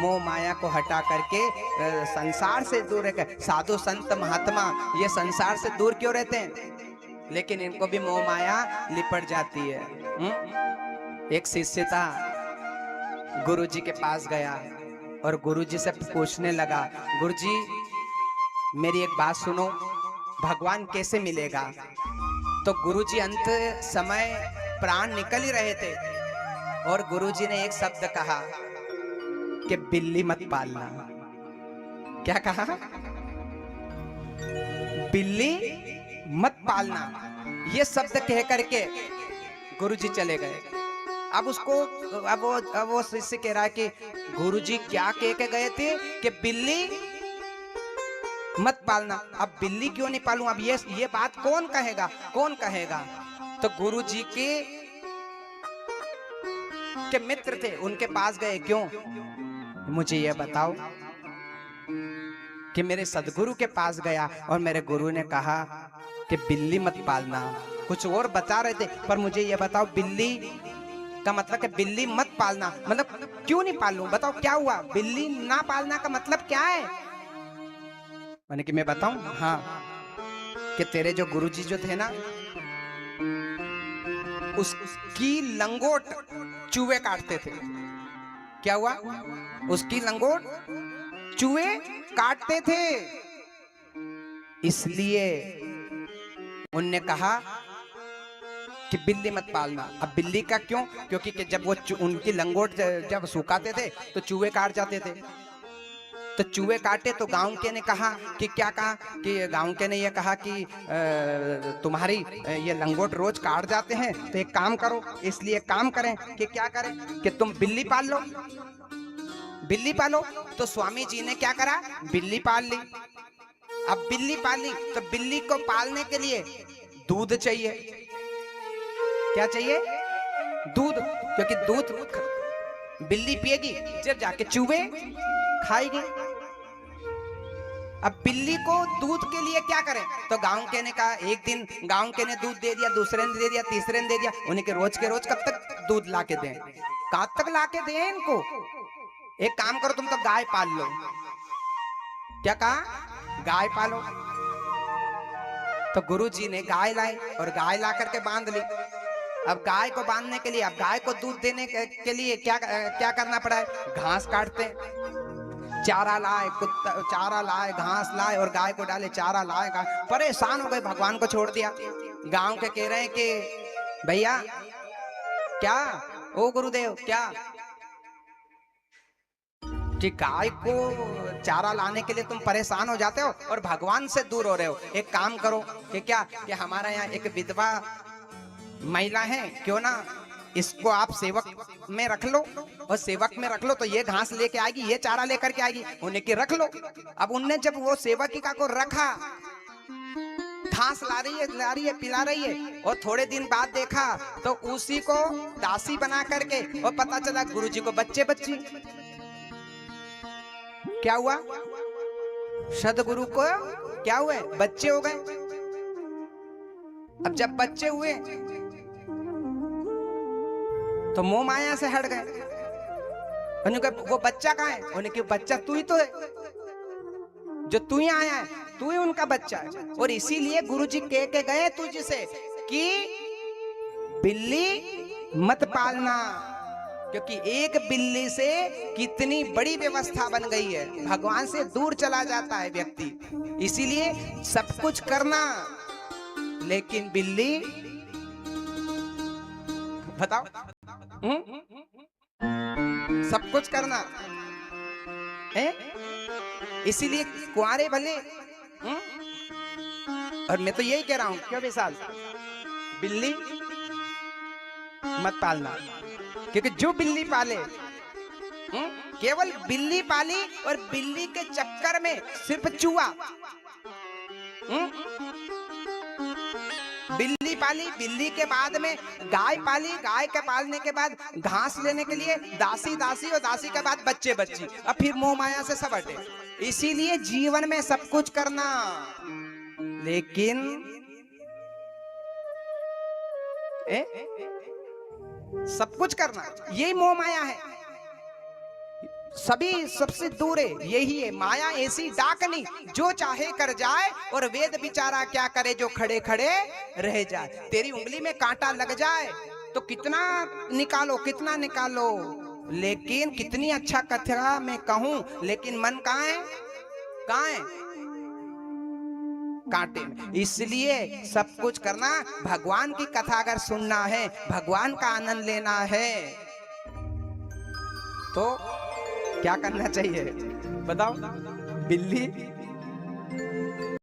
मोह माया को हटा करके संसार से दूर रहकर, साधु संत महात्मा ये संसार से दूर क्यों रहते हैं? लेकिन इनको भी मोह माया लिपट जाती है। एक शिष्य था, गुरुजी के पास गया और गुरुजी से पूछने लगा, गुरुजी मेरी एक बात सुनो, भगवान कैसे मिलेगा? तो गुरुजी अंत समय प्राण निकल ही रहे थे और गुरुजी ने एक शब्द कहा कि बिल्ली मत पालना। क्या कहा? बिल्ली मत पालना। ये शब्द कह करके गुरुजी चले गए। अब वो शिष्य कह रहा है कि गुरुजी क्या कह के गए थे कि बिल्ली मत पालना। अब बिल्ली क्यों नहीं पालूं? अब ये बात कौन कहेगा? कौन कहेगा? तो गुरुजी के मित्र थे, उनके पास गए। क्यों? मुझे ये बताओ। कि मेरे सदगुरु के पास गया और मेरे गुरु ने कहा कि बिल्ली मत पालना। कुछ और बता रहे थे, पर मुझे ये बताओ, बिल्ली का मतलब कि बिल्ली मत पालना मतलब क्यों नहीं पालूं? बताओ क्या हुआ? बिल्ली ना पालना का मतलब क्या है? मैंने कि मैं बताऊं? हाँ, कि तेरे जो गुरुजी जो थे ना, उसकी लंगोट चूहे काटते थे। क्या हुआ? उसकी लंगोट चूहे काटते थे, इसलिए उनने कहा कि बिल्ली मत पालना। अब बिल्ली का क्यों? क्योंकि कि जब वो उनकी लंगोट जब सुखाते थे तो चूहे काट जाते थे। तो चूहे काटे तो गांव के ने कहा कि क्या कहा कि गांव के ने ये कहा कि तुम्हारी ये लंगोट रोज काट जाते हैं, तो एक काम करो। इसलिए काम करें कि क्या करें कि तुम बिल्ली पाल लो, बिल्ली पालो। तो स्वामी जी ने क्या करा? बिल्ली पाल ली। अब बिल्ली पाली तो बिल्ली को पालने के लिए दूध चाहिए। क्या चाहिए? दूध। क्योंकि दूध बिल्ली पिएगी जब जाके चूहे खाएगी। अब बिल्ली को दूध के लिए क्या करें? तो गांव के ने कहा, एक दिन गांव के ने दूध दे दिया, दूसरे ने दे दिया, तीसरे ने दे दिया। उन्हें के रोज कब तक दूध लाके दें? कहां तक लाके दें इनको? एक काम करो, तुम तो गाय पाल लो। क्या कहा? गाय पालो। तो गुरुजी ने गाय लाई और गाय ला करके बांध ली। अब गाय को बांधने के लिए, अब गाय को दूध देने के लिए क्या करना पड़ा है? घास काटते, चारा लाए, कुत्ता चारा लाए, घास लाए और गाय को डाले, चारा लाए, परेशान हो गए, भगवान को छोड़ दिया। गांव के कह रहे हैं कि भैया क्या? ओ गुरुदेव क्या? कि गाय को चारा लाने के लिए तुम परेशान हो जाते हो और भगवान से दूर हो रहे हो। एक काम करो कि क्या कि हमारा यहाँ एक विधवा महिला है, क्यों ना इसको आप सेवक में रख लो, और सेवक में रख लो तो ये घास लेके आएगी, ये चारा लेकर के आएगी, उन्हें की रख लो। अब उनने जब वो सेवकिका को रखा, घास ला रही है, पिला रही है, और थोड़े दिन बाद देखा तो उसी को दासी बना करके, और पता चला गुरुजी को बच्ची। क्या हुआ? सदगुरु को क्या हुए? बच्चे हो गए। अब जब बच्चे हुए तो मोह माया से हट गए। वो बच्चा कहाँ है? उन्हें कि बच्चा तू ही तो है, जो तू ही आया है, तू ही उनका बच्चा है। और इसीलिए गुरुजी कह के गए तुझसे कि बिल्ली मत पालना, क्योंकि एक बिल्ली से कितनी बड़ी व्यवस्था बन गई है, भगवान से दूर चला जाता है व्यक्ति। इसीलिए सब कुछ करना, लेकिन बिल्ली बताओ, सब कुछ करना है। इसीलिए कुंवारे भले, और मैं तो यही कह रहा हूं, क्यों विशाल, बिल्ली मत पालना। क्योंकि जो बिल्ली पाले, केवल बिल्ली पाली और बिल्ली के चक्कर में सिर्फ चूहा, बिल्ली पाली, बिल्ली के बाद में गाय पाली, गाय के पालने के बाद घास लेने के लिए दासी, और दासी के बाद बच्चे, अब फिर मोह माया से सब हटे। इसीलिए जीवन में सब कुछ करना, लेकिन सब कुछ करना, यही मोह माया है। सभी सबसे दूर है, यही है माया ऐसी डाकनी, जो चाहे कर जाए और वेद बिचारा क्या करे, जो खड़े खड़े रह जाए। तेरी उंगली में कांटा लग जाए तो कितना निकालो कितना निकालो, लेकिन कितनी अच्छा कथा मैं कहूं, लेकिन मन कहाँ है, कहाँ है, कांटे में। इसलिए सब कुछ करना, भगवान की कथा अगर सुनना है, भगवान का आनंद लेना है, तो क्या करना चाहिए बताओ। बिल्ली